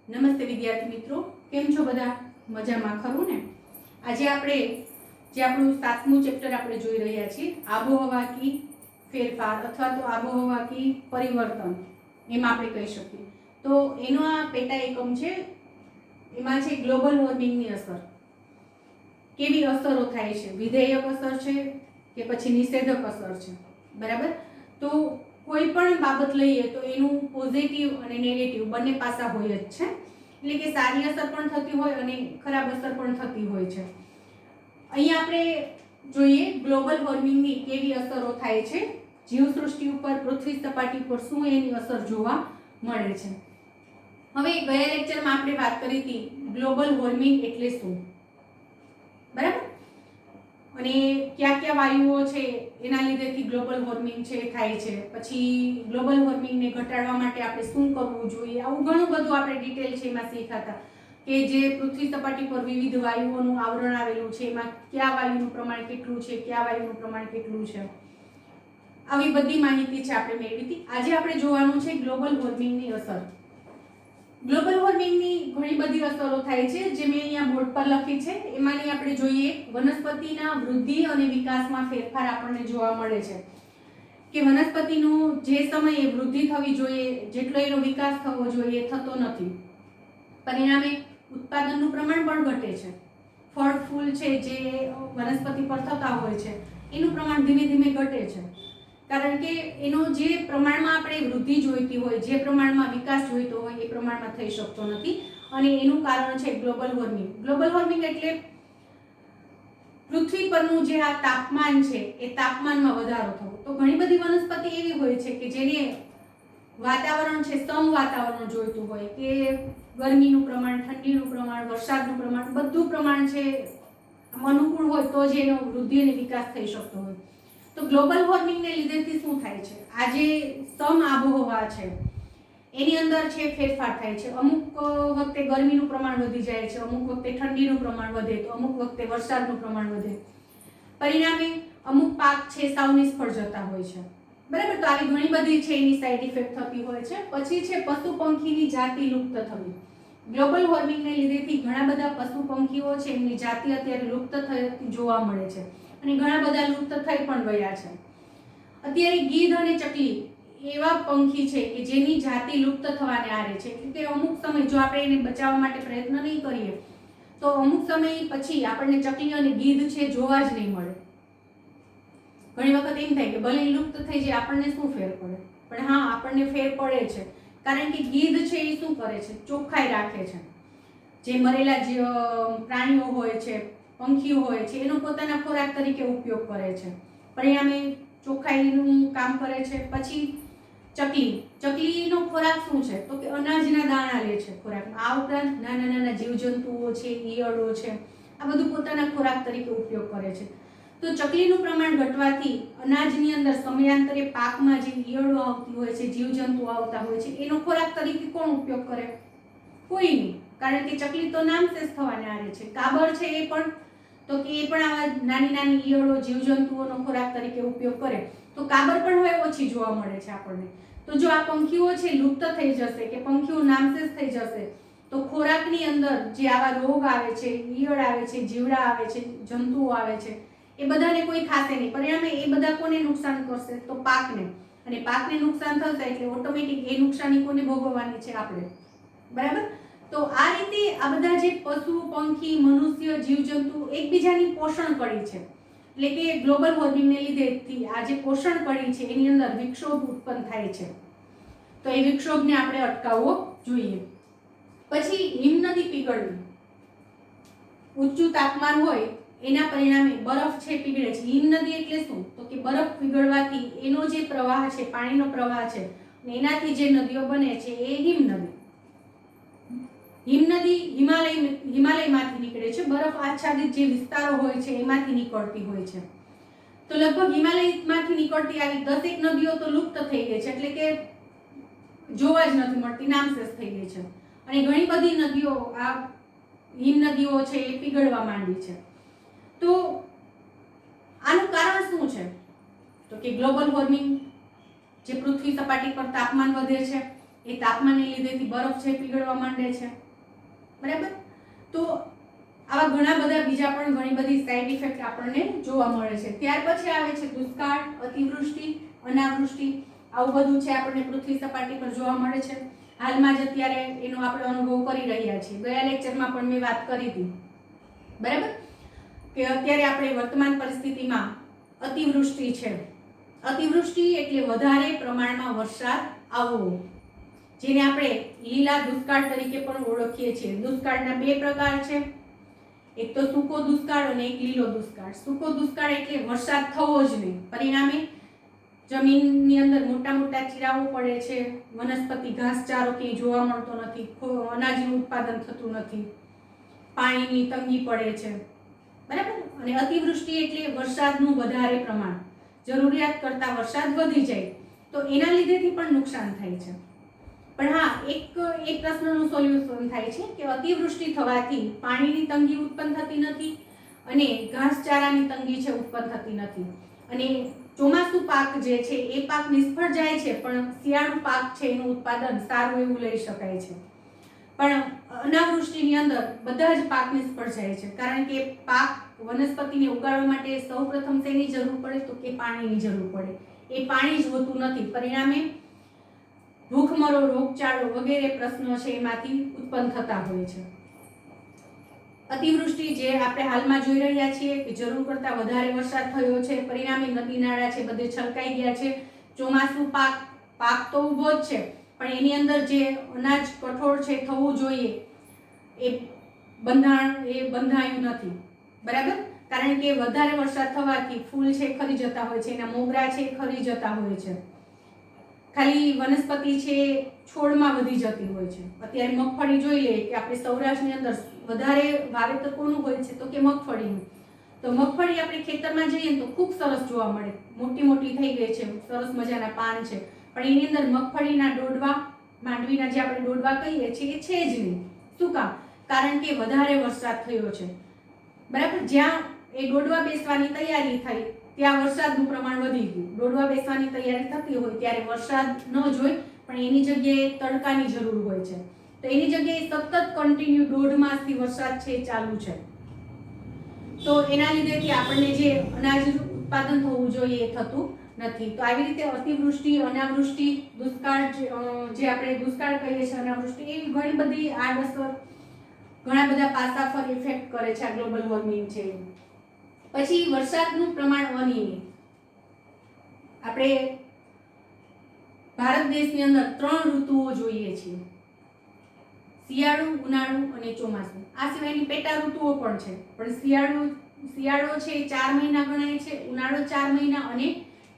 નમસ્તે વિદ્યાર્થી મિત્રો, કેમ છો બધા? મજામાં ખરું ને? આજે આપણે જે આપણું 7મું ચેપ્ટર આપણે જોઈ રહ્યા છીએ, આબોહવા કી ફેરફાર અથવા તો આબોહવા કી પરિવર્તન એમ આપણે કહી શકીએ. તો એનો આ પેટા એકમ છે. એમાં છે ગ્લોબલ વોર્મિંગની અસર. કેવી અસરો થાય છે? વિધેયક અસર છે કે પછી નિષેધક અસર છે? બરાબર. તો કોઈ પણ બાબત લઈએ તો એનું પોઝિટિવ અને નેગેટિવ બંને પાસા હોય જ છે. એટલે કે સારી અસર પણ થતી હોય અને ખરાબ અસર પણ થતી હોય છે. અહીંયા આપણે જોઈએ ગ્લોબલ વોર્મિંગની કેવી અસરો થાય છે, જીવસૃષ્ટિ ઉપર, પૃથ્વી સપાટી પર શું એની અસર જોવા મળે છે. હવે ગયા લેક્ચરમાં આપણે વાત કરી હતી ગ્લોબલ વોર્મિંગ એટલે શું, બરાબર, અને કયા કયા વાયુઓ છે એના લીધેથી ગ્લોબલ વોર્મિંગ છે થાય છે. પછી ગ્લોબલ વોર્મિંગને ઘટાડવા માટે આપણે શું કરવું જોઈએ, આવું ઘણું બધું આપણે ડિટેલ છે એમાં શીખાતા કે જે પૃથ્વી સપાટી પર વિવિધ વાયુઓનું આવરણ આવેલું છે, એમાં કયા વાયુનું પ્રમાણ કેટલું છે, કયા વાયુનું પ્રમાણ કેટલું છે, આવી બધી માહિતી છે આપણે મેળવી હતી. આજે આપણે જોવાનું છે ગ્લોબલ વોર્મિંગની અસર. ગ્લોબલ વોર્મિંગની ઘણી બધી અસરો થાય છે જે મેં અહીંયા બોર્ડ પર લખી છે. એમાંની આપણે જોઈએ વનસ્પતિના વૃદ્ધિ અને વિકાસમાં ફેરફાર આપણને જોવા મળે છે કે વનસ્પતિનું જે સમયે વૃદ્ધિ થવી જોઈએ, જેટલો એનો વિકાસ થવો જોઈએ, થતો નથી. પરિણામે ઉત્પાદનનું પ્રમાણ પણ ઘટે છે. ફળ ફૂલ છે જે વનસ્પતિ પર થતા હોય છે એનું પ્રમાણ ધીમે ધીમે ઘટે છે, કારણ કે એનો જે પ્રમાણમાં આપણે વૃદ્ધિ જોઈતી હોય, જે પ્રમાણમાં વિકાસ જોઈતો હોય એ પ્રમાણમાં થઈ શકતો નથી. અને એનું કારણ છે ગ્લોબલ વોર્મિંગ. ગ્લોબલ વોર્મિંગ એટલે પૃથ્વી પરનું જે આ તાપમાન છે એ તાપમાનમાં વધારો થવો. તો ઘણી બધી વનસ્પતિ એવી હોય છે કે જેને વાતાવરણ છે સમ વાતાવરણ જોઈતું હોય, કે ગરમીનું પ્રમાણ, ઠંડીનું પ્રમાણ, વરસાદનું પ્રમાણ, બધું પ્રમાણ છે અનુકૂળ હોય તો જ એનો વૃદ્ધિ અને વિકાસ થઈ શકતો હોય. તો ગ્લોબલ વોર્મિંગને લીધેથી શું થાય છે? આ જે સમ આબોહવા છે એની અંદર છે ફેરફાર થાય છે. અમુક વખતે ગરમીનું પ્રમાણ વધી જાય છે, અમુક વખતે ઠંડીનું પ્રમાણ વધે, તો અમુક વખતે વરસાદનું પ્રમાણ વધે. પરિણામે અમુક પાક છે સાવ નિષ્ફળ જતા હોય છે, બરાબર. તો આવી ઘણી બધી છે એની સાઈડ ઇફેક્ટ થતી હોય છે. પછી છે પશુ પંખીની જાતિ લુપ્ત થવી. ગ્લોબલ વોર્મિંગને લીધેથી ઘણા બધા પશુ પંખીઓ છે એમની જાતિ અત્યારે લુપ્ત થતી જોવા મળે છે અને ઘણા બધા લુપ્ત થઈ પણ ગયા છે. અત્યારે ગીધ અને ચકલી એવા પંખી છે કે જેની જાતિ લુપ્ત થવાને આરે છે. એટલે કે અમુક સમય જો આપણે એને બચાવવા માટે પ્રયત્ન નહીં કરીએ તો અમુક સમય પછી આપણને ચકલી અને ગીધ છે જોવા જ નહીં મળે. ઘણી વખત એમ થાય કે ભલે લુપ્ત થઈ જાય આપણને શું ફેર પડે, પણ હા આપણને ફેર પડે છે, કારણ કે ગીધ છે એ શું કરે છે? ચોખ્ખાઈ રાખે છે. જે મરેલા જે પ્રાણીઓ હોય છે, પંખીઓ હોય છે, એનો પોતાના ખોરાક તરીકે ઉપયોગ કરે છે. પરિણામે ચોખ્ખાઈનું કામ કરે છે. પછી ચકલીનો ખોરાક શું છે? તો કે અનાજના દાણા લે છે ખોરાકમાં. આ ઉપરાંત નાના નાના જીવજંતુઓ છે, ઈયળો છે, આ બધું પોતાના ખોરાક તરીકે ઉપયોગ કરે છે. તો ચકલીનું પ્રમાણ ઘટવાથી અનાજની અંદર સમયાંતરે પાકમાં જે ઈયળો આવતી હોય છે, જીવજંતુ આવતા હોય છે, એનો ખોરાક તરીકે કોણ ઉપયોગ કરે? કોઈ નહીં, કારણ કે ચકલી તો નામશેષ થવાને આરે છે. કાબર છે એ પણ, તો કે એ પણ આવા નાની નાની ઈયળો જીવજંતુઓનો ખોરાક તરીકે ઉપયોગ કરે. તો કાબર પણ હવે ઓછી જોવા મળે છે આપણને. તો જો આ પંખીઓ છે લુપ્ત થઈ જશે કે પંખીઓ નામશેષ થઈ જશે તો ખોરાકની અંદર જે આવા રોગ આવે છે, ઈયળ આવે છે, જીવડા આવે છે, જંતુઓ આવે છે, એ બધાને કોઈ ખાશે નહીં. પરિણામે એ બધા કોને નુકસાન કરશે? તો પાકને. અને પાકને નુકસાન થશે એટલે ઓટોમેટિક એ નુકસાની કોને ભોગવવાની છે? આપણે, બરાબર. તો આ રીતે આ બધા જે પશુ, પંખી, મનુષ્ય, જીવજંતુ એકબીજાની પોષણ કડી છે. એટલે કે ગ્લોબલ વોર્મિંગને લીધેથી આ જે પોષણ કડી છે એની અંદર વિક્ષોભ ઉત્પન્ન થાય છે. તો એ વિક્ષોભને આપણે અટકાવવો જોઈએ. પછી હિમનદી પીગળવી. ઊંચું તાપમાન હોય એના પરિણામે બરફ છે પીગળે છે. હિમનદી એટલે શું? તો કે બરફ પીગળવાથી એનો જે પ્રવાહ છે, પાણીનો પ્રવાહ છે, એનાથી જે નદીઓ બને છે એ હિમનદી. હિમનદી હિમાલયમાંથી નીકળે છે. બરફ આચ્છાદિત જે વિસ્તારો હોય છે એમાંથી નીકળતી હોય છે. તો લગભગ હિમાલયમાંથી નીકળતી આવી 10 નદીઓ તો લુપ્ત થઈ ગઈ છે, એટલે કે જોવા જ નથી મળતી, નામશેષ થઈ ગઈ છે. અને ઘણી બધી નદીઓ, આ હિમનદીઓ છે એ પીગળવા માંડી છે. તો આનું કારણ શું છે? તો કે ગ્લોબલ વોર્મિંગ, જે પૃથ્વી સપાટી પર તાપમાન વધે છે એ તાપમાનને લીધેથી બરફ છે પીગળવા માંડે છે, બરાબર. તો આવા ઘણા બધા બીજા પણ ઘણી બધી સાઇડ ઇફેક્ટ આપણને જોવા મળે છે. ત્યાર પછી આવે છે દુષ્કાળ, અતિવૃષ્ટિ, અનાવૃષ્ટિ. આવું બધું છે આપણને પૃથ્વી સપાટી પર જોવા મળે છે. હાલમાં જ અત્યારે એનો આપણે અનુભવ કરી રહ્યા છીએ. ગયા લેક્ચરમાં પણ મેં વાત કરી હતી, બરાબર, કે અત્યારે આપણે વર્તમાન પરિસ્થિતિમાં અતિવૃષ્ટિ છે. અતિવૃષ્ટિ એટલે વધારે પ્રમાણમાં વરસાદ આવવો, જેને આપણે લીલા દુષ્કાળ તરીકે પણ ઓળખીએ છીએ. દુષ્કાળના બે પ્રકાર છે, એક તો સૂકો દુષ્કાળ અને એક લીલો દુષ્કાળ. સૂકો દુષ્કાળ એટલે વરસાદ થવો જ નહીં, પરિણામે જમીનની અંદર મોટા મોટા ચીરાઓ પડે છે, વનસ્પતિ ઘાસચારો ક્યાંય જોવા મળતો નથી, અનાજનું ઉત્પાદન થતું નથી, પાણીની તંગી પડે છે, બરાબર. અને અતિવૃષ્ટિ એટલે વરસાદનું વધારે પ્રમાણ, જરૂરિયાત કરતાં વરસાદ વધી જાય તો એના લીધેથી પણ નુકસાન થાય છે. પણ હા, એક પ્રશ્નનું સોલ્યુશન થાય છે કે અતિવૃષ્ટિ થવાથી પાણીની તંગી ઉત્પન્ન થતી નથી અને ઘાસચારાની તંગી છે ઉત્પન્ન થતી નથી, અને ચોમાસું પાક જે છે એ પાક નિષ્ફળ જાય છે, પણ શિયાળુ પાક છે એનું ઉત્પાદન સારું એવું લઈ શકાય છે. પણ અનાવૃષ્ટિની અંદર બધા જ પાક નિષ્ફળ જાય છે, કારણ કે પાક વનસ્પતિને ઉગાડવા માટે સૌપ્રથમ શેની જરૂર પડે તો કે પાણીની જરૂર પડે. એ પાણી જ હોતું નથી, પરિણામે ભૂખમરો, રોગચાળો વગેરે પ્રશ્નો છે એમાંથી ઉત્પન્ન થતા હોય છે. અતિવૃષ્ટિ જે આપણે હાલમાં જોઈ રહ્યા છીએ કે જરૂર કરતાં વધારે વરસાદ થયો છે, પરિણામે નદી નાળા છે બધે છલકાઈ ગયા છે. ચોમાસું પાક તો ઊભો જ છે, પણ એની અંદર જે અનાજ કઠોળ છે થવું જોઈએ એ બંધાયું નથી, બરાબર. કારણ કે વધારે વરસાદ થવાથી ફૂલ છે ખરી જતા હોય છે, એના મોગરા છે ખરી જતા હોય છે, ખાલી વનસ્પતિ છે છોડમાં વધી જતી હોય છે. અત્યારે મગફળી જોઈ લઈએ કે આપણે સૌરાષ્ટ્રની અંદર વધારે વાવેતર કોનું હોય છે તો કે મગફળીનું. તો મગફળી આપણે ખેતરમાં જઈએ તો ખૂબ સરસ જોવા મળે, મોટી મોટી થઈ ગઈ છે, સરસ મજાના પાન છે, પણ એની અંદર મગફળીના ડોડવા, માંડવીના જે આપણે ડોડવા કહીએ છીએ એ છે જ નહીં. શું કામ? કારણ કે વધારે વરસાદ થયો છે, બરાબર. જ્યાં એ ડોડવા બેસવાની તૈયારી થઈ ત્યાં વરસાદનું પ્રમાણ વધી ગયું. ડોડવા બેસવાની તૈયારી થતી હોય ત્યારે વરસાદ ન જોઈ, પણ એની જગ્યાએ તડકાની જરૂર હોય છે, તો એની જગ્યાએ સતત કન્ટિન્યુ 1.5 માસથી વરસાદ છે ચાલુ છે, તો એના લીધેથી આપણને જે અનાજનું ઉત્પાદન થવું જોઈએ એ થતું નથી. તો આવી રીતે અતિવૃષ્ટિ, અનાવૃષ્ટિ, દુષ્કાળ, જે આપણે દુષ્કાળ કહીએ છીએ, અનાવૃષ્ટિ, એવી ઘણી બધી આડઅસર, ઘણા બધા પાસા પર ઇફેક્ટ કરે છે આ ગ્લોબલ વોર્મિંગ છે. પછી વરસાદનું પ્રમાણ અનિયમિત. આપણે ભારત દેશની અંદર 3 ઋતુઓ જોઈએ છીએ, શિયાળુ, ઉનાળુ અને ચોમાસું. આ સિવાયની પેટા ઋતુઓ પણ છે, પણ શિયાળો છે એ 4 મહિના ગણાય છે, ઉનાળો 4 મહિના અને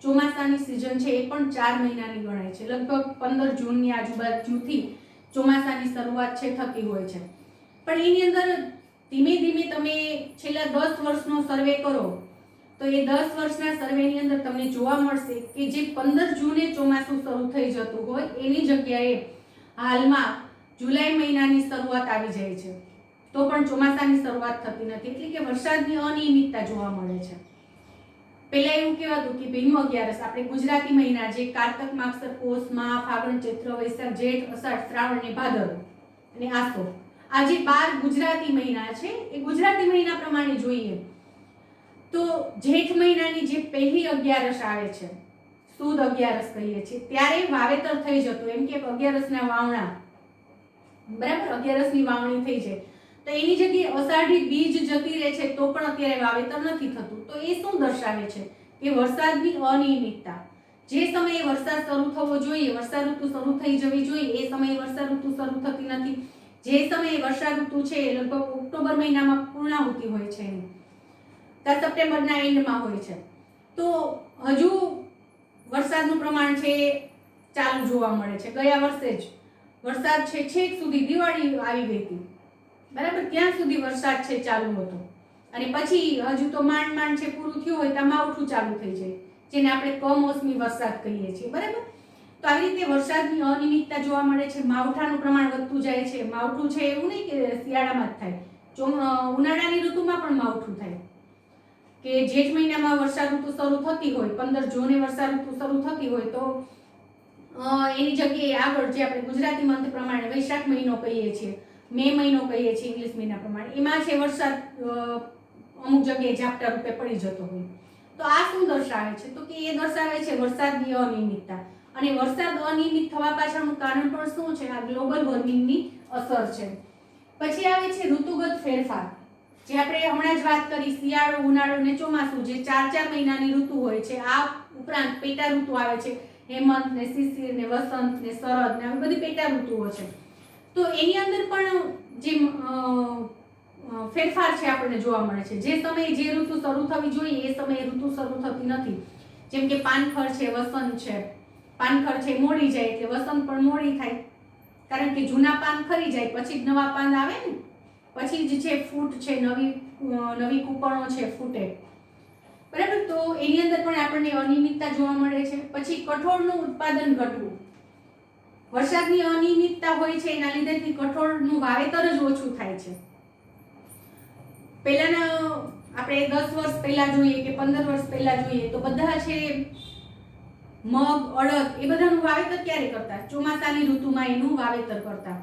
ચોમાસાની સિઝન છે એ પણ 4 મહિનાની ગણાય છે. લગભગ 15 જૂનની આજુબાજુથી ચોમાસાની શરૂઆત છે થતી હોય છે. પણ એની અંદર ધીમે ધીમે તમે છેલ્લા 10 વર્ષનો સર્વે કરો તો એ 10 વર્ષના સર્વેની અંદર તમને જોવા મળશે કે જે 15 જૂને ચોમાસું શરૂ થઈ જતું હોય એની જગ્યાએ હાલમાં જુલાઈ મહિનાની શરૂઆત આવી જાય છે, તો પણ ચોમાસાની શરૂઆત થતી નથી. એટલે કે વરસાદની અનિયમિતતા જોવા મળે છે. પહેલા એવું કહેવાતું કે ભીમ અગિયારસ, આપણે ગુજરાતી મહિના જે કારતક, માગસર, પોષ, મા, ફાગણ, ચૈત્ર, વૈશાખ, જેઠ, અષાઢ, શ્રાવણ ને ભાદરવો અને આસો, આ જે 12 ગુજરાતી મહિના છે એ ગુજરાતી મહિના પ્રમાણે જોઈએ તો જેઠ મહિનાની જે પહેલી 11 આવે છે, સુદ 11 કહીએ છીએ, ત્યારે વાવેતર થઈ જતું, એમ કે 11ના વાવણા, બરાબર, 11ની વાવણી થઈ જાય, તો એની જગ્યાએ અષાઢી બીજ જતી રહે છે તો પણ અત્યારે વાવેતર નથી થતું. તો એ શું દર્શાવે છે કે વરસાદની અનિયમિતતા. જે સમયે વરસાદ શરૂ થવો જોઈએ, વર્ષા ઋતુ શરૂ થઈ જવી જોઈએ, એ સમયે વર્ષા ઋતુ શરૂ થતી નથી. જે સમયે વર્ષા ઋતુ છે એ લગભગ ઓક્ટોબર મહિનામાં પૂર્ણાહુતિ હોય છે, સપ્ટેમ્બરના એન્ડમાં હોય છે, તો હજુ વરસાદનું પ્રમાણ છે ચાલુ જોવા મળે છે. ગયા વર્ષે જ વરસાદ છે છેક સુધી દિવાળી આવી ગઈ હતી, બરાબર, ત્યાં સુધી વરસાદ છે ચાલુ હતો, અને પછી હજુ તો માંડ છે પૂરું થયું હોય ત્યાં માવઠું ચાલુ થઈ જાય, જેને આપણે કમોસમી વરસાદ કહીએ છીએ, બરાબર. તો આવી રીતે વરસાદની અનિયમિતતા જોવા મળે છે. માવઠાનું પ્રમાણ વધતું જાય છે. માવઠું છે એવું નહીં કે શિયાળામાં જ થાય, ઉનાળાની ઋતુમાં પણ માવઠું થાય, કે જેઠ મહિનામાં વર્ષા ઋતુ શરૂ થતી હોય, 15 જૂને વર્ષા ઋતુ શરૂ થતી હોય, તો એની જગ્યાએ આગળ જે આપણે ગુજરાતી મંથ પ્રમાણે વૈશાખ મહિનો કહીએ છીએ, મે મહિનો કહીએ છીએ ઇંગ્લિશ મહિના પ્રમાણે, એમાં છે વરસાદ અમુક જગ્યાએ ઝાપટા રૂપે પડી જતો હોય. તો આ શું દર્શાવે છે? તો કે એ દર્શાવે છે વરસાદની અનિયમિતતા. અને વરસાદ અનિયમિત થવા પાછળનું કારણ પણ શું છે? આ ગ્લોબલ વોર્મિંગની અસર છે. પછી આવે છે ઋતુગત ફેરફાર, જે આપણે હમણાં જ વાત કરી, શિયાળો, ઉનાળો ને ચોમાસું, જે 4 મહિનાની ઋતુ હોય છે. આ ઉપરાંત પેટા ઋતુ આવે છે, હેમંત ને શિશિર ને વસંત ને શરદ ને આવી બધી પેટા ઋતુઓ છે. તો એની અંદર પણ જે ફેરફાર છે આપણને જોવા મળે છે. જે સમયે જે ઋતુ શરૂ થવી જોઈએ એ સમયે ઋતુ શરૂ થતી નથી. જેમ કે પાનખર છે, વસંત છે. પાનખર છે મોડી જાય એટલે વસંત પણ મોડી થાય, કારણ કે જૂના પાન ખરી જાય પછી જ નવા પાન આવે ને, પછી જ છે ફૂટ છે, નવી કૂપણો છે ફૂટે, બરાબર. તો એની અંદર પણ આપણને અનિયમિતતા જોવા મળે છે. પછી કઠોળનું ઉત્પાદન ઘટવું. વરસાદની અનિયમિતતા હોય છે, એના લીધેથી કઠોળનું વાવેતર જ ઓછું થાય છે. પહેલાના આપણે 10 વર્ષ પહેલા જોઈએ કે 15 વર્ષ પહેલા જોઈએ તો બધા છે મગ, અડદ એ બધાનું વાવેતર ક્યારે કરતા? ચોમાસાની ઋતુમાં એનું વાવેતર કરતા.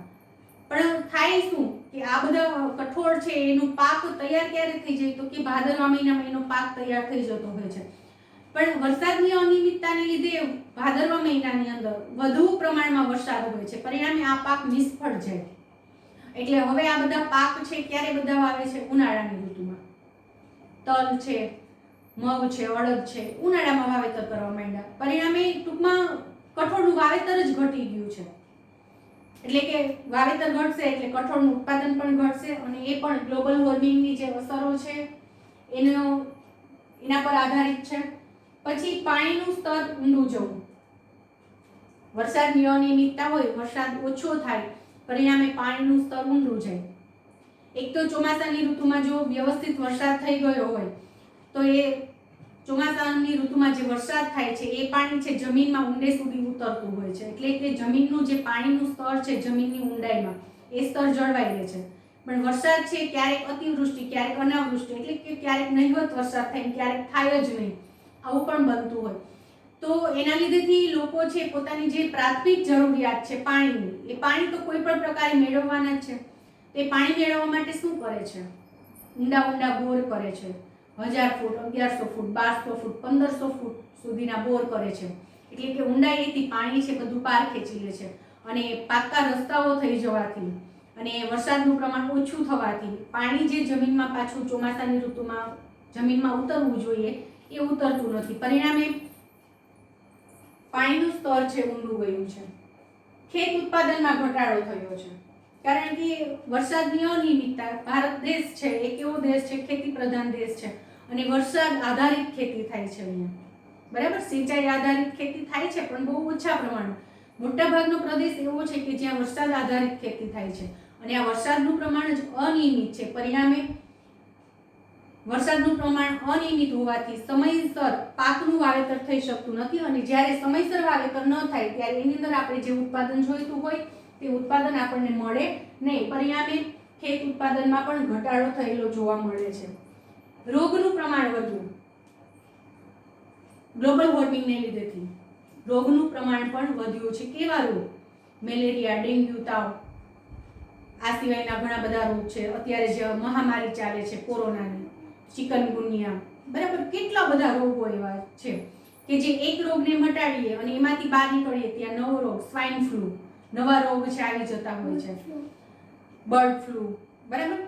પણ થાય શું કે આ બધા કઠોળ છે એનો પાક તૈયાર ક્યારે થઈ જાય? તો કે ભાદરવા મહિનામાં એનો પાક તૈયાર થઈ જતો હોય છે. પણ વરસાદની અનિયમિતતાને લીધે ભાદરવા મહિનાની અંદર વધુ પ્રમાણમાં વરસાદ હોય છે, પરિણામે આ પાક નિષ્ફળ જાય. એટલે હવે આ બધા પાક છે ક્યારે બધા વાવે છે? ઉનાળાની ઋતુમાં. તલ છે, મગ છે, અડદ છે, ઉનાળામાં વાવેતર કરવા માંડ્યા. પરિણામે ટૂંકમાં કઠોળનું વાવેતર જ ઘટી ગયું છે. એટલે કે વાવેતર ઘટશે એટલે કઠોળનું ઉત્પાદન પણ ઘટશે, અને એ પણ ગ્લોબલ વોર્મિંગની જે અસરો છે એના પર આધારિત છે. પછી પાણીનું સ્તર ઊંડું જવું. વરસાદની અનિયમિતતા હોય, વરસાદ ઓછો થાય, પરિણામે પાણીનું સ્તર ઊંડું જાય. એક તો ચોમાસાની ઋતુમાં જો વ્યવસ્થિત વરસાદ થઈ ગયો હોય તો એ ચોમાસાની ઋતુમાં જે વરસાદ થાય છે એ પાણી છે જમીનમાં ઊંડે સુધી ઉતરતું હોય છે. એટલે કે જમીનનું જે પાણીનું સ્તર છે જમીનની ઊંડાઈમાં એ સ્તર જળવાઈ રહે છે. પણ વરસાદ છે ક્યારેક અતિવૃષ્ટિ, ક્યારેક અનાવૃષ્ટિ, એટલે કે ક્યારેક નહિવત વરસાદ થાય, ક્યારેક થાય જ નહીં, આવું પણ બનતું હોય. તો એના લીધેથી લોકો છે પોતાની જે પ્રાથમિક જરૂરિયાત છે પાણીની, એ પાણી તો કોઈ પણ પ્રકારે મેળવવાના જ છે. તે પાણી મેળવવા માટે શું કરે છે? ઊંડા ઊંડા બોર કરે છે. 1000 ફૂટ, 1100 ફૂટ, 1200 ફૂટ, 1500 ફૂટ સુધીના બોર કરે છે. એટલે કે ઊંડાઈથી પાણી છે બધું પાર ખેંચી લે છે. અને પાકા રસ્તાઓ થઈ જવાથી અને વરસાદનું પ્રમાણ ઓછું થવાથી પાણી જે જમીનમાં પાછું ચોમાસાની ઋતુમાં જમીનમાં ઉતરવું જોઈએ એ ઉતરતું નથી. પરિણામે પાણીનું સ્તર છે ઊંડું ગયું છે. ખેત ઉત્પાદનમાં ઘટાડો થયો છે, કારણ કે વરસાદની અનિયમિતતા. ભારત દેશ છે એ કેવો દેશ છે? ખેતી પ્રધાન દેશ છે, અને વરસાદ આધારિત ખેતી થાય છે અહીંયા, બરાબર. સિંચાઈ આધારિત ખેતી થાય છે પણ બહુ ઓછા પ્રમાણમાં. મોટાભાગનો પ્રદેશ એવો છે કે જ્યાં વરસાદ આધારિત ખેતી થાય છે, અને આ વરસાદનું પ્રમાણ જ અનિયમિત છે. પરિણામે વરસાદનું પ્રમાણ અનિયમિત હોવાથી સમયસર પાકનું વાવેતર થઈ શકતું નથી, અને જ્યારે સમયસર વાવેતર ન થાય ત્યારે એની અંદર આપણે જે ઉત્પાદન જોઈતું હોય તે ઉત્પાદન આપણને મળે નહીં. પરિણામે ખેત ઉત્પાદનમાં પણ ઘટાડો થયેલો જોવા મળે છે. રોગનું પ્રમાણ વધ્યું. ગ્લોબલ વોર્મિંગને લીધેથી રોગનું પ્રમાણ પણ વધ્યું છે. કેવા રોગ? મેલેરિયા, ડેન્ગ્યુ, તાવ, આ સિવાયના ઘણા બધા રોગ છે. અત્યારે જે મહામારી ચાલે છે કોરોનાની, ચિકનગુનિયા, બરાબર. કેટલા બધા રોગો એવા છે કે જે એક રોગને મટાડીએ અને એમાંથી બહાર નીકળીએ ત્યાં નવો રોગ, સ્વાઇન ફ્લૂ, નવા રોગ છે આવી જતા હોય છે, બર્ડ ફ્લૂ, બરાબર.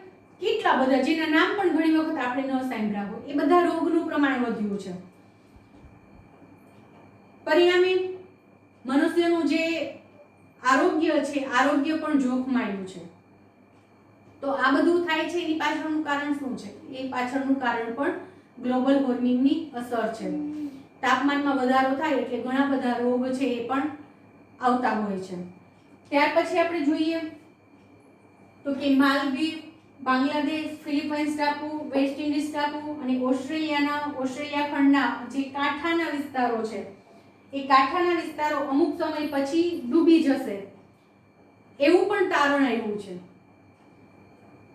કેટલા બધા જેના નામ પણ ઘણી વખત આપણે ન સાંભળ્યા હોય, એ બધા રોગનું પ્રમાણ વધ્યું છે. પરિણામે મનુષ્યનું જે આરોગ્ય છે, આરોગ્ય પણ જોખમાયું છે. તો આ બધું થાય છે એની પાછળનું કારણ શું છે? એ પાછળનું કારણ પણ ગ્લોબલ વોર્મિંગની અસર છે. તાપમાનમાં વધારો થાય એટલે ઘણા બધા રોગ છે એ પણ આવતા હોય છે. ત્યાર પછી આપણે જોઈએ તો કે માલદીવ, બાંગ્લાદેશ, ફિલિપાઇન્સ ટાપુ, વેસ્ટ ઇન્ડિઝ ટાપુ અને ઓસ્ટ્રેલિયા ખંડના જે કાંઠાના વિસ્તારો છે એ કાંઠાના વિસ્તારો અમુક સમય પછી ડૂબી જશે એવું પણ તારણ આવ્યું છે.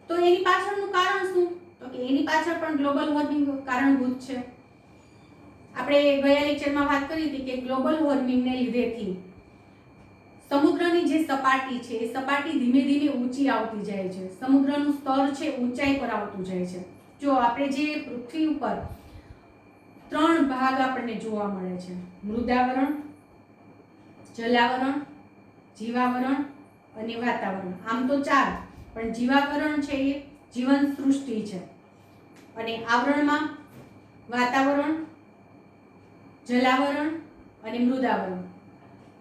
તો એની પાછળનું કારણ શું? તો કે એની પાછળ પણ ગ્લોબલ વોર્મિંગ કારણભૂત છે. આપણે ગયા લેક્ચરમાં વાત કરી હતી કે ગ્લોબલ વોર્મિંગને લીધેથી સમુદ્રની જે સપાટી છે એ સપાટી ધીમે ધીમે ઊંચી આવતી જાય છે, સમુદ્રનું સ્તર છે ઊંચાઈ પર આવતું જાય છે. જો આપણે જે પૃથ્વી ઉપર 3 ભાગ આપણને જોવા મળે છે, મૃદાવરણ, જલાવરણ, જીવાવરણ અને વાતાવરણ. આમ તો 4, પણ જીવાવરણ છે એ જીવન સૃષ્ટિ છે, અને આવરણમાં વાતાવરણ, જલાવરણ અને મૃદાવરણ.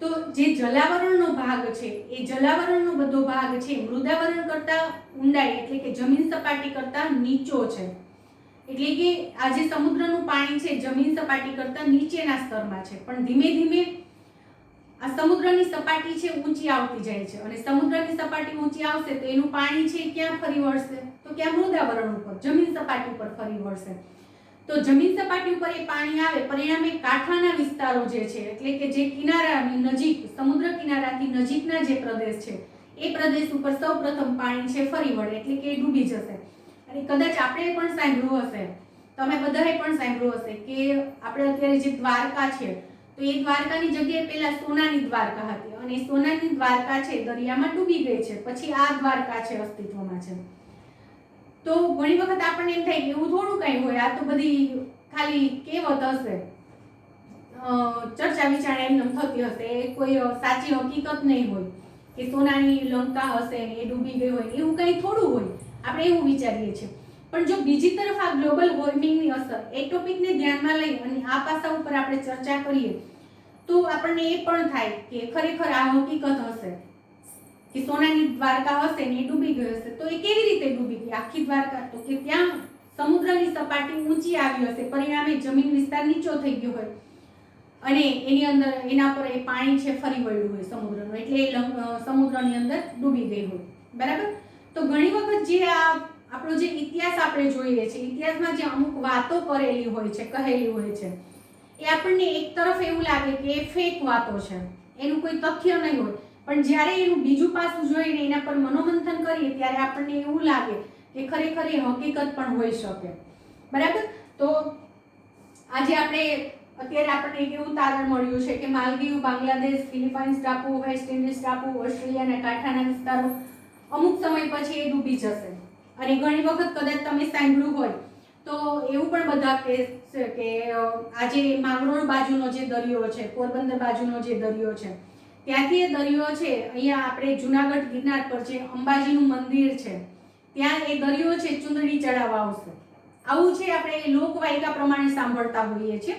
તો જે જલાવરણનો ભાગ છે એ જલાવરણનો બધો ભાગ છે મૃદાવરણ કરતા ઊંડાઈ એટલે કે જમીન સપાટી કરતા નીચો છે. એટલે કે આ જે સમુદ્રનું પાણી છે જમીન સપાટી કરતા નીચેના સ્તરમાં છે, પણ ધીમે ધીમે આ સમુદ્રની સપાટી છે ઊંચી આવતી જાય છે, અને સમુદ્રની સપાટી ઊંચી આવશે તો એનું પાણી છે ક્યાં ફરી વળશે? તો ક્યાં મૃદાવરણ ઉપર, જમીન સપાટી ઉપર ફરી વળશે. તો જમીન સપાટી ઉપર એ પાણી આવે, પરિણામે કાંઠાના વિસ્તારો જે છે એટલે કે જે કિનારાની નજીક, સમુદ્ર કિનારાથી નજીકના જે પ્રદેશ છે એ પ્રદેશ ઉપર સૌપ્રથમ પાણી છે ફરી વળે, એટલે કે ડૂબી જશે. અને કદાચ આપણે પણ સાંભળ્યું હશે, તમે બધાએ પણ સાંભળ્યું હશે કે આપણે અત્યારે જે દ્વારકા છે તો એ દ્વારકાની જગ્યાએ પહેલા સોનાની દ્વારકા હતી, અને સોનાની દ્વારકા છે દરિયામાં ડૂબી ગઈ છે, પછી આ દ્વારકા છે અસ્તિત્વમાં છે. તો ઘણી વખત આપણને એમ થાય કે એવું થોડું કંઈ હોય, આ તો બધી ખાલી કહેવત હશે, ચર્ચા વિચારણા એમને થતી હશે, કોઈ સાચી હકીકત નહીં હોય કે સોનાની લંકા હશે ને એ ડૂબી ગઈ હોય, એવું કંઈ થોડું હોય, આપણે એવું વિચારીએ છીએ. પણ જો બીજી તરફ આ ગ્લોબલ વોર્મિંગની અસર એ ટોપિકને ધ્યાનમાં લઈ અને આ પાસા ઉપર આપણે ચર્ચા કરીએ તો આપણને એ પણ થાય કે ખરેખર આ હકીકત હશે કે સોનાની દ્વારકા હશે ને એ ડૂબી ગઈ હશે. તો એ કેવી રીતે ડૂબી ગઈ આખી દ્વારકા? તો કે ત્યાં સમુદ્રની સપાટી ઊંચી આવી હશે, પરિણામે જમીન વિસ્તાર નીચો થઈ ગયો હોય અને એની અંદર એના પર એ પાણી છે ફરી વળ્યું હોય સમુદ્રનું, એટલે એ સમુદ્રની અંદર ડૂબી ગઈ હોય. બરાબર? તો ઘણી વખત જે આ આપણો જે ઇતિહાસ આપણે જોઈએ છે, ઇતિહાસમાં જે અમુક વાતો કરેલી હોય છે, કહેલી હોય છે, એ આપણને એક તરફ એવું લાગે કે એ ફેક વાતો છે, એનું કોઈ તથ્ય નહીં હોય, પણ જ્યારે એનું બીજું પાસું જોઈને એના પર મનોમંથન કરીએ ત્યારે આપણને એવું લાગે કે ખરેખર એ હકીકત પણ હોઈ શકે. બરાબર? તો આજે અત્યારે આપણને એક એવું તારણ મળ્યું છે કે માલદીવ, બાંગ્લાદેશ, ફિલિપાઇન્સ ટાપુ, વેસ્ટ ઇન્ડિઝ ટાપુ, ઓસ્ટ્રેલિયાના કાંઠાના વિસ્તારો અમુક સમય પછી એ ડૂબી જશે. અને ઘણી વખત કદાચ તમે સાંભળ્યું હોય તો એવું પણ બધા કહે છે કે આજે માંગરોળ બાજુનો જે દરિયો છે, પોરબંદર બાજુનો જે દરિયો છે, ત્યાંથી એ દરિયો છે, અહીંયા આપણે જુનાગઢ ગિરનાર પર જે અંબાજીનું મંદિર છે ત્યાં એ દરિયો છે ચુંદડી ચડાવવા આવશે. આવું છે આપણે લોકવાયકા પ્રમાણે સાંભળતા હોઈએ છીએ.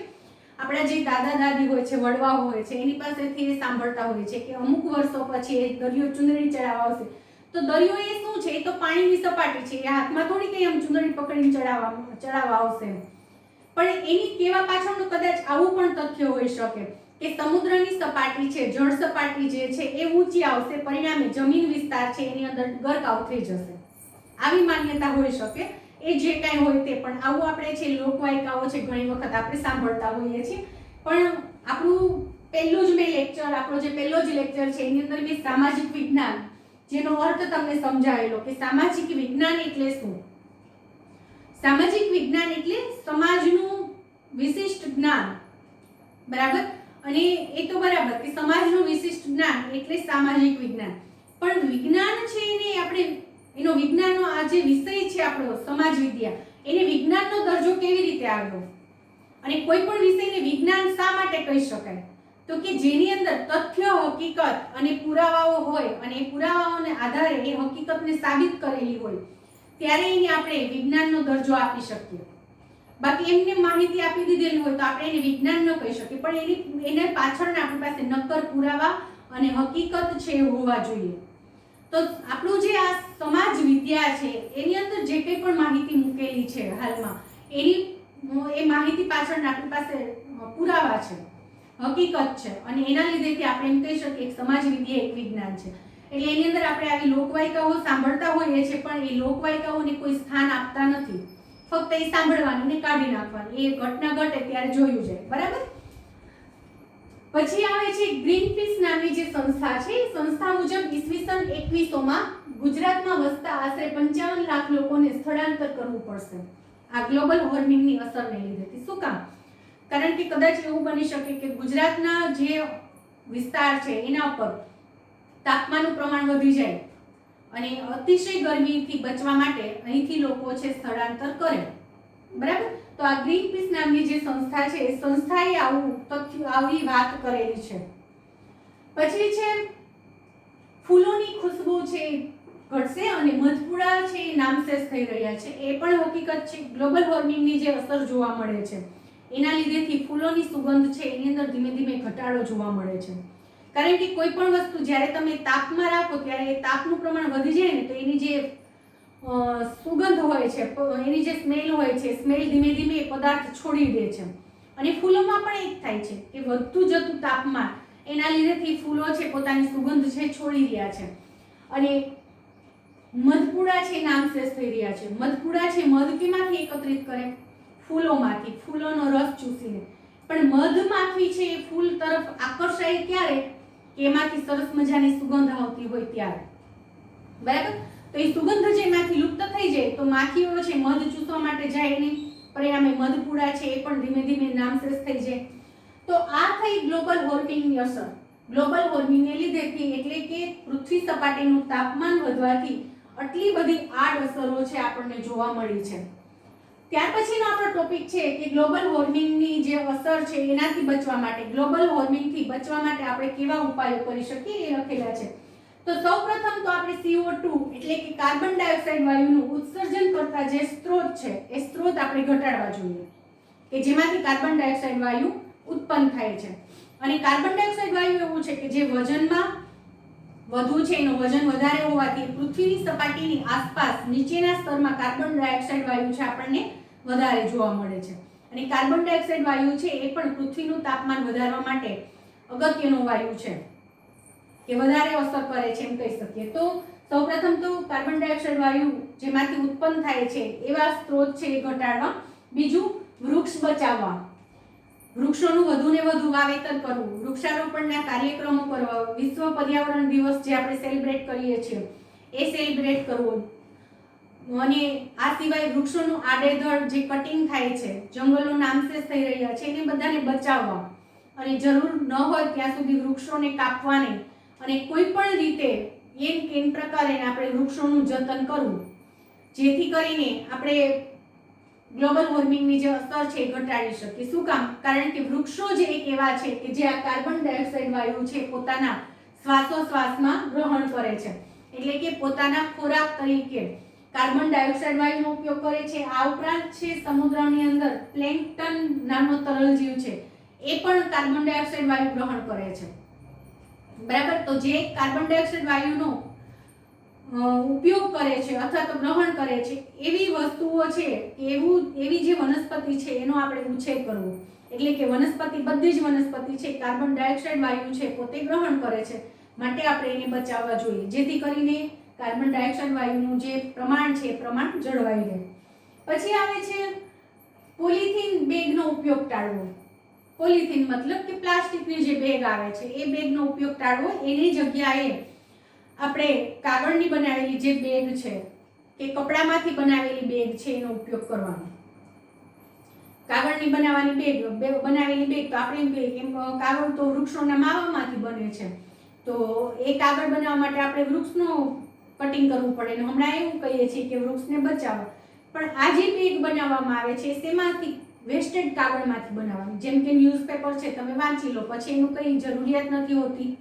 આપણા જે દાદા દાદી હોય છે, વડવાઓ હોય છે, એની પાસેથી એ સાંભળતા હોઈએ છીએ કે અમુક વર્ષો પછી એ દરિયો ચુંદડી ચડાવવા આવશે. તો દરિયો એ શું છે? એ તો પાણીની સપાટી છે, એ હાથમાં થોડી કઈ આમ ચુંદડી પકડીને ચડાવવા આવશે. પણ એની કહેવા પાછળનું કદાચ આવું પણ તથ્ય હોઈ શકે કે સમુદ્રની સપાટી છે, જળ સપાટી જે છે એ ઊંચી આવશે, પરિણામે જમીન વિસ્તાર છે એની અંદર ગરકાવ થઈ જશે. આવી માન્યતા હોઈ શકે. એ જે કાંઈ હોય તે, પણ આવું આપણે છે લોકવાયકાઓ છે ઘણી વખત આપણે સાંભળતા હોઈએ છીએ. પણ આપણું પહેલું જ આપણો જે પહેલો જ લેક્ચર છે એની અંદર મેં સામાજિક વિજ્ઞાન જેનો અર્થ તમને સમજાવેલો કે સામાજિક વિજ્ઞાન એટલે શું. સામાજિક વિજ્ઞાન એટલે સમાજનું વિશિષ્ટ જ્ઞાન. બરાબર? અને એ તો બરાબર કે સમાજનું વિશિષ્ટ જ્ઞાન એટલે સામાજિક વિજ્ઞાન, પણ વિજ્ઞાન છે એને આપણે એનો વિજ્ઞાનનો આ જે વિષય છે આપણો સમાજ વિદ્યા, એને વિજ્ઞાનનો દરજ્જો કેવી રીતે આવ્યો? અને કોઈ પણ વિષયને વિજ્ઞાન શા માટે કહી શકાય? તો કે જેની અંદર તથ્ય, હકીકત અને પુરાવાઓ હોય, અને એ પુરાવાઓને આધારે એ હકીકતને સાબિત કરેલી હોય, ત્યારે એને આપણે વિજ્ઞાનનો દરજ્જો આપી શકીએ. બાકી એમને માહિતી આપી દીધેલી હોય તો આપણે એને વિજ્ઞાન ન કહી શકીએ, પણ એને પાછળના આપણી પાસે નક્કર પુરાવા અને હકીકત છે હોવા જોઈએ. તો આપણું જે આ સમાજ વિદ્યા છે એની અંદર જે કંઈ પણ માહિતી મૂકેલી છે હાલમાં, એ માહિતી પાછળના આપણી પાસે પુરાવા છે, હકીકત છે, અને એના લીધેથી આપણે એમ કહી શકીએ કે સમાજ વિદ્યા એક વિજ્ઞાન છે. એટલે એની અંદર આપણે આવી લોકવાયકાઓ સાંભળતા હોઈએ છીએ, પણ એ લોકવાયકાઓને કોઈ સ્થાન આપતા નથી, ફક્ત એ સાંભળવાની ને કાઢી નાખવાની, એ ઘટના ઘટે ત્યારે જોયું જાય. બરાબર? પછી આવે છે ગ્રીનપીસ નામની જે સંસ્થા છે. એ સંસ્થા મુજબ ઈસવીસન 2100માં ગુજરાતમાં વસતા આશરે 55 લાખ લોકોને સ્થળાંતર કરવું પડશે આ ગ્લોબલ વોર્મિંગની અસરને લીધે. શું કામ? કારણ કે કદાચ એવું બની શકે કે ગુજરાતના જે વિસ્તાર છે એના પર તાપમાનનું પ્રમાણ વધી જાય અને અતિશય ગરમીથી બચવા માટે અહીંથી લોકો છે સ્થળાંતર કરે, બરાબર. તો આ ગ્રીન પીસ નામની જે સંસ્થા છે એ સંસ્થાએ આવી વાત કરેલી છે. પછી છે ફૂલોની ખુશ્બુ છે ઘટશે અને મધપુડા છે એ નામશેષ થઈ રહ્યા છે. એ પણ હકીકત છે. ગ્લોબલ વોર્મિંગની જે અસર જોવા મળે છે એના લીધેથી ફૂલોની સુગંધ છે એની અંદર ધીમે ધીમે ઘટાડો જોવા મળે છે. કારણ કે કોઈ પણ વસ્તુ જ્યારે તમે તાપમાં રાખો ત્યારે એ તાપનું પ્રમાણ વધી જાય ને તો એની જે સુગંધ હોય છે, એની જે સ્મેલ હોય છે, સ્મેલ ધીમે ધીમે એ પદાર્થ છોડી દે છે. અને ફૂલોમાં પણ એક થાય છે કે વધતું જતું તાપમાન એના લીધેથી ફૂલો છે પોતાની સુગંધ છે છોડી રહ્યા છે. અને મધપુડા છે નામશેષ થઈ રહ્યા છે. મધપુડા છે મધ કેમાંથી એકત્રિત કરે? ફૂલોમાંથી, ફૂલોનો રસ ચૂસીને. પણ મધમાખી છે એ ફૂલ તરફ આકર્ષાય ક્યારે? કે એમાંથી સરસ મજાની સુગંધ આવતી હોય ત્યારે, બરાબર. તો એ સુગંધ જે એમાંથી લુપ્ત થઈ જાય તો માખીઓ છે મધ ચૂસવા માટે જાય નહીં, પરિણામે મધપુડા છે એ પણ ધીમે ધીમે નામશેષ થઈ જાય. તો આ થઈ ગ્લોબલ વોર્મિંગની અસર. ગ્લોબલ વોર્મિંગને લીધેથી એટલે કે પૃથ્વી સપાટીનું તાપમાન વધવાથી આટલી બધી આડઅસરો છે આપણને જોવા મળી છે. ત્યાર પછીનો આપણો ટોપિક છે કે ગ્લોબલ વોર્મિંગની જે અસર છે એનાથી બચવા માટે, ગ્લોબલ વોર્મિંગથી બચવા માટે આપણે કેવા ઉપાયો કરી શકીએ એ લખેલા છે. તો સૌપ્રથમ તો આપણે CO2 એટલે કે કાર્બન ડાયોક્સાઇડ વાયુનું ઉત્સર્જન કરતા જે સ્ત્રોત છે એ સ્ત્રોત આપણે ઘટાડવા જોઈએ કે જેમાંથી કાર્બન ડાયોક્સાઇડ વાયુ ઉત્પન્ન થાય છે. અને કાર્બન ડાયોક્સાઇડ વાયુ એવું છે કે જે વજનમાં વધુ છે, એનું વજન વધારે હોવાથી પૃથ્વીની સપાટીની આસપાસ નીચેના સ્તરમાં કાર્બન ડાયોક્સાઇડ વાયુ છે આપણને વધારે જોવા મળે છે. અને કાર્બન ડાયોક્સાઇડ વાયુ છે એ પણ પૃથ્વીનું તાપમાન વધારવા માટે અગત્યનો વાયુ છે કે વધારે અસર કરે છે એમ કહી શકીએ. તો સૌપ્રથમ તો કાર્બન ડાયોક્સાઇડ વાયુ જેમાંથી ઉત્પન્ન થાય છે એવા સ્ત્રોત છે એ ઘટાડવા. બીજું, વૃક્ષ બચાવવા, વૃક્ષોનું વધુ ને વધુ વાવેતર કરવું, વૃક્ષારોપણના કાર્યક્રમો કરવા, વિશ્વ પર્યાવરણ દિવસ જે આપણે સેલિબ્રેટ કરીએ છીએ એ સેલિબ્રેટ કરવો. અને આ સિવાય વૃક્ષોનું આડેધડ જે કટિંગ થાય છે, જંગલો નામશેષ થઈ રહ્યા છે એને બધાને બચાવવા અને જરૂર ન હોય ત્યાં સુધી વૃક્ષોને કાપવા નહીં. અને કોઈ પણ રીતે કેન પ્રકારે આપણે વૃક્ષોનું જતન કરવું જેથી કરીને આપણે ગ્લોબલ વોર્મિંગની જે અસર છે એ ઘટાડી શકીએ. શું કામ? કારણ કે વૃક્ષો જ એક એવા છે કે જે આ કાર્બન ડાયોક્સાઇડ વાયુ છે પોતાના શ્વાસોશ્વાસમાં ગ્રહણ કરે છે. એટલે કે પોતાના ખોરાક તરીકે કાર્બન ડાયોક્સાઇડ વાયુનો ઉપયોગ કરે છે. આ ઉપરાંત છે સમુદ્રની અંદર પ્લેન્કટન નામનો તરલ જીવ છે એ પણ કાર્બન ડાયોક્સાઇડ વાયુ ગ્રહણ કરે છે, બરાબર. તો જે કાર્બન ડાયોક્સાઇડ વાયુનો ઉપયોગ કરે છે અથવા તો ગ્રહણ કરે છે એવી વસ્તુઓ છે, એવી જે વનસ્પતિ છે એનો આપણે ઉછેર કરવો. એટલે કે વનસ્પતિ, બધી જ વનસ્પતિ છે કાર્બન ડાયોક્સાઇડ વાયુ છે પોતે ગ્રહણ કરે છે, માટે આપણે એને બચાવવા જોઈએ જેથી કરીને કાર્બન ડાયોક્સાઇડ વાયુનું જે પ્રમાણ છે એ પ્રમાણ જળવાઈ રહે. પછી આવે છે પોલિથીન બેગનો ઉપયોગ ટાળવો. પોલિથીન મતલબ કે પ્લાસ્ટિકની જે બેગ આવે છે એ બેગનો ઉપયોગ ટાળવો. એની જગ્યાએ આપણે કાગળની બનાવેલી જે બેગ છે કે કપડામાંથી બનાવેલી બેગ છે એનો ઉપયોગ કરવાનો. કાગળની બનાવેલી બેગ તો આપણે એમ કહીએ કે કાગળ તો વૃક્ષોના માવામાંથી બને છે, તો એ કાગળ બનાવવા માટે આપણે વૃક્ષનું કટિંગ કરવું પડે. ને હમણાં એવું કહીએ છીએ કે વૃક્ષને બચાવો, પણ આ જે બેગ બનાવવામાં આવે છે શેમાંથી? વેસ્ટેડ કાગળમાંથી બનાવવાની. જેમ કે ન્યૂઝપેપર છે, તમે વાંચી લો પછી એનું કંઈ જરૂરિયાત નથી હોતી.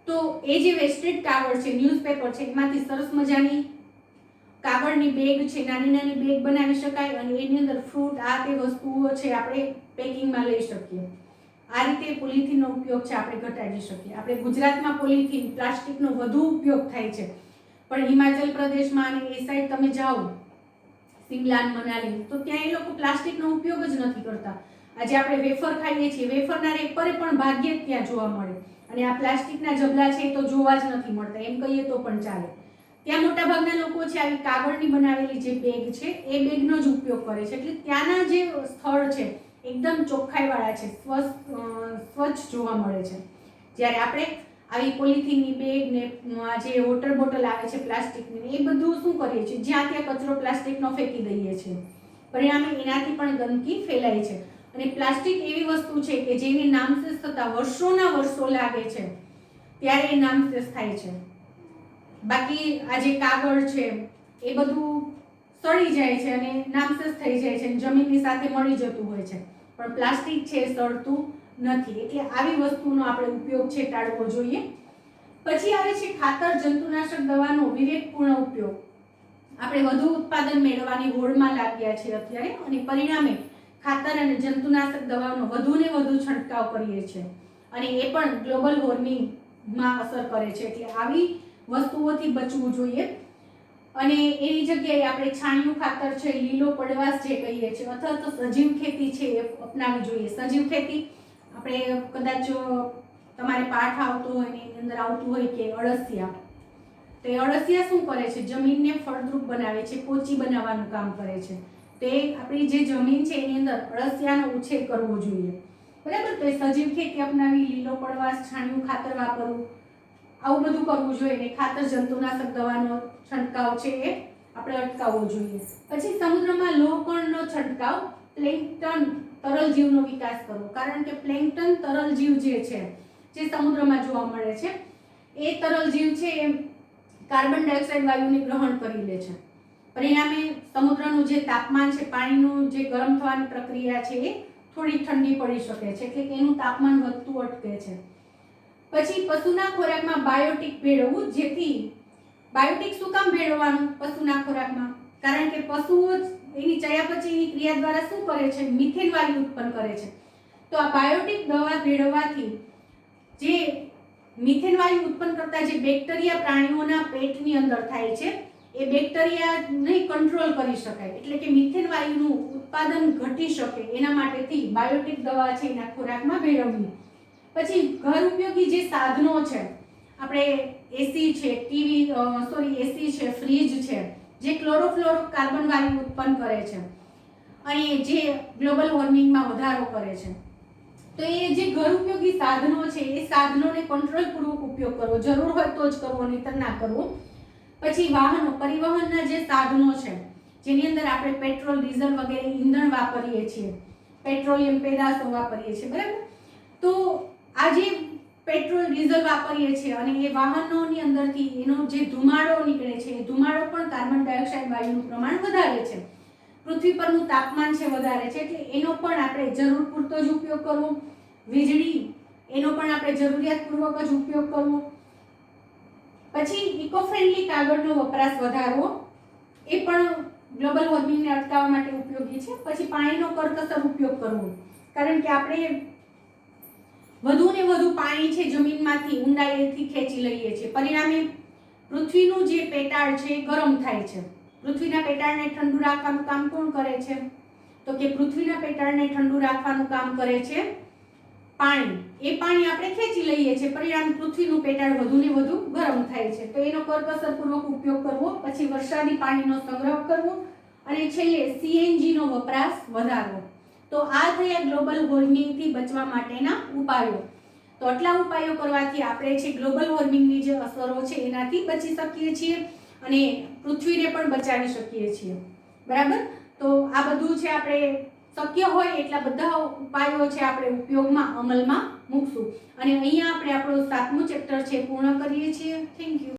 તો એ જે વેસ્ટેડ કાગળ છે, ન્યૂઝપેપર છે, એમાંથી સરસ મજાની કાગળની બેગ છે, નાની નાની બેગ બનાવી શકાય અને એની અંદર ફ્રૂટ આ તે વસ્તુઓ છે આપણે પેકિંગમાં લઈ શકીએ. આ રીતે પોલિથીનનો ઉપયોગ છે આપણે ઘટાડી શકીએ. આપણે ગુજરાતમાં પોલિથીન પ્લાસ્ટિકનો વધુ ઉપયોગ થાય છે, પણ હિમાચલ પ્રદેશમાં અને એ સાઈડ તમે જાઓ સિમલા મનાલી તો ત્યાં એ લોકો પ્લાસ્ટિકનો ઉપયોગ જ નથી કરતા. આજે આપણે વેફર ખાઈએ છીએ, વેફરના રેપરે પણ ભાગ્યે જ ત્યાં જોવા મળે અને આ પ્લાસ્ટિકના જબલા છે એ તો જોવા જ નથી મળતા, એમ કહીએ તો પણ ચાલે. ત્યાં મોટાભાગના લોકો છે આવી કાગળની બનાવેલી જે બેગ છે એ બેગનો જ ઉપયોગ કરે છે. એટલે ત્યાંના જે સ્થળ છે એકદમ ચોખ્ખાઈવાળા છે, સ્વચ્છ જોવા મળે છે. જ્યારે આપણે આવી પોલિથીનની બેગ ને જે વોટર બોટલ આવે છે પ્લાસ્ટિકની, એ બધું શું કરીએ છીએ? જ્યાં ત્યાં કચરો પ્લાસ્ટિકનો ફેંકી દઈએ છીએ, પરિણામે એનાથી પણ ગંદકી ફેલાય છે. અને પ્લાસ્ટિક એવી વસ્તુ છે કે જેની નામશેષ થતાં વર્ષોના વર્ષો લાગે છે, ત્યારે એ નામશેષ થાય છે. બાકી આ જે કાગળ છે એ બધું સડી જાય છે અને નામશેષ થઈ જાય છે, જમીનની સાથે મળી જતું હોય છે, પણ પ્લાસ્ટિક છે એ સડતું નથી. એટલે આવી વસ્તુનો આપણે ઉપયોગ છે ટાળવો જોઈએ. પછી આવે છે ખાતર જંતુનાશક દવાનો વિવેકપૂર્ણ ઉપયોગ. આપણે વધુ ઉત્પાદન મેળવવાની હોડમાં લાગ્યા છીએ અત્યારે, અને પરિણામે ખાતર અને જંતુનાશક દવાનો વધુ ને વધુ છંટકાવ કરીએ છીએ, અને એ પણ ગ્લોબલ વોર્મિંગમાં અસર કરે છે. એટલે આવી વસ્તુઓથી બચવું જોઈએ. અને એની જગ્યાએ આપણે છાણિયું ખાતર છે, લીલો પડવાશ જે કહીએ છીએ, અથવા તો સજીવ ખેતી છે એ અપનાવી જોઈએ. સજીવ ખેતી આપણે કદાચ તમારે પાઠ આવતો હોય ને એની અંદર આવતું હોય કે અળસિયા, તો એ અળસિયા શું કરે છે? જમીનને ફળદ્રુપ બનાવે છે, પોચી બનાવવાનું કામ કરે છે. તે આપણી જે જમીન છે એની અંદર અળસિયાનો ઉછેર કરવો જોઈએ, બરાબર? તો એ સજીવ ખેતી અપનાવી, લીલો પડવાશ, છાણિયું ખાતર વાપરવું, આવું બધું કરવું જોઈએ. ને ખાતર જંતુનાશક દવાનો છંટકાવ છે એ આપણે અટકાવવો જોઈએ. પછી સમુદ્રમાં લોહકણનો છંટકાવ, પ્લેન્કટન તરલ જીવનો વિકાસ કરવો, કારણ કે પ્લેન્કટન તરલ જીવ જે છે જે સમુદ્રમાં જોવા મળે છે, એ તરલ જીવ છે એ કાર્બન ડાયોક્સાઇડ વાયુને ગ્રહણ કરી લે છે. પરિણામે સમુદ્રનું જે તાપમાન છે, પાણીનું જે ગરમ થવાની પ્રક્રિયા છે એ થોડી ઠંડી પડી શકે છે, એટલે કે એનું તાપમાન વધતું અટકે છે. પછી પશુના ખોરાકમાં બાયોટિક ભેળવવું, જેથી બાયોટિક શું કામ ભેળવવાનું પશુના ખોરાકમાં? કારણ કે પશુઓ એની ચયાપચયની ક્રિયા દ્વારા શું કરે છે? મિથેન વાયુ ઉત્પન્ન કરે છે. તો આ બાયોટિક દવા ભેળવવાથી જે મિથેન વાયુ ઉત્પન્ન કરતા જે બેક્ટેરિયા પ્રાણીઓના પેટની અંદર થાય છે, એ બેક્ટેરિયાને કંટ્રોલ કરી શકાય, એટલે કે મિથેન વાયુનું ઉત્પાદન ઘટી શકે એના માટેથી બાયોટિક દવા છે એના ખોરાકમાં ભેળવવી. પછી ઘર ઉપયોગી જે સાધનો છે, આપણે એસી છે, ફ્રીજ છે, જે ક્લોરોફ્લોરો કાર્બન વાયુ ઉત્પન્ન કરે છે અને જે ગ્લોબલ વોર્મિંગમાં વધારો કરે છે, તો એ જે ઘર ઉપયોગી સાધનો છે એ સાધનોને કંટ્રોલપૂર્વક ઉપયોગ કરવો, જરૂર હોય તો જ કરવો, નહીંતર ના કરવો. પછી વાહનો, પરિવહનના જે સાધનો છે જેની અંદર આપણે પેટ્રોલ, ડીઝલ વગેરે ઈંધણ વાપરીએ છીએ, પેટ્રોલિયમ પેદાશો વાપરીએ છીએ, બરાબર? તો આ જે પેટ્રોલ, ડીઝલ વાપરીએ છીએ અને એ વાહનોની અંદરથી એનો જે ધુમાડો નીકળે છે, એ ધુમાડો પણ કાર્બન ડાયોક્સાઇડ વાયુનું પ્રમાણ વધારે છે. પૃથ્વી પરનું તાપમાન છે વધારે છે, એટલે એનો પણ આપણે જરૂર પૂરતો જ ઉપયોગ કરવો. વીજળી, એનો પણ આપણે જરૂરિયાતપૂર્વક જ ઉપયોગ કરવો. પછી ઇકો ફ્રેન્ડલી કાગળનો વપરાશ વધારવો, એ પણ ગ્લોબલ વોર્મિંગને અટકાવવા માટે ઉપયોગી છે. પછી પાણીનો કરકસર ઉપયોગ કરવો, કારણ કે આપણે વધુ ને વધુ પાણી છે જમીનમાંથી ઊંડાઈથી ખેંચી લઈએ છીએ, પરિણામે પૃથ્વીનું જે પેટાળ છે એ ગરમ થાય છે. પૃથ્વીના પેટાળને ઠંડુ રાખવાનું કામ કોણ કરે છે? તો કે પૃથ્વીના પેટાળને ઠંડુ રાખવાનું કામ કરે છે પાણી. એ પાણી આપણે ખેંચી લઈએ છીએ, પરિણામે પૃથ્વીનું પેટાળ વધુ ને વધુ ગરમ થાય છે. તો એનો કરકસરપૂર્વક ઉપયોગ કરવો. પછી વરસાદી પાણીનો સંગ્રહ કરવો, અને છેલ્લે સીએનજી નો વપરાશ વધારવો. તો આ થયા ગ્લોબલ વોર્મિંગથી બચવા માટેના ઉપાયો. તો આટલા ઉપાયો કરવાથી આપણે છે ગ્લોબલ વોર્મિંગની જે અસરો છે એનાથી બચી શકીએ છીએ અને પૃથ્વીને પણ બચાવી શકીએ છીએ, બરાબર? તો આ બધું છે આપણે શક્ય હોય એટલા બધા ઉપાયો છે આપણે ઉપયોગમાં, અમલમાં મૂકશું. અને અહીંયા આપણે આપણો 7મું ચેપ્ટર છે પૂર્ણ કરીએ છીએ. Thank you.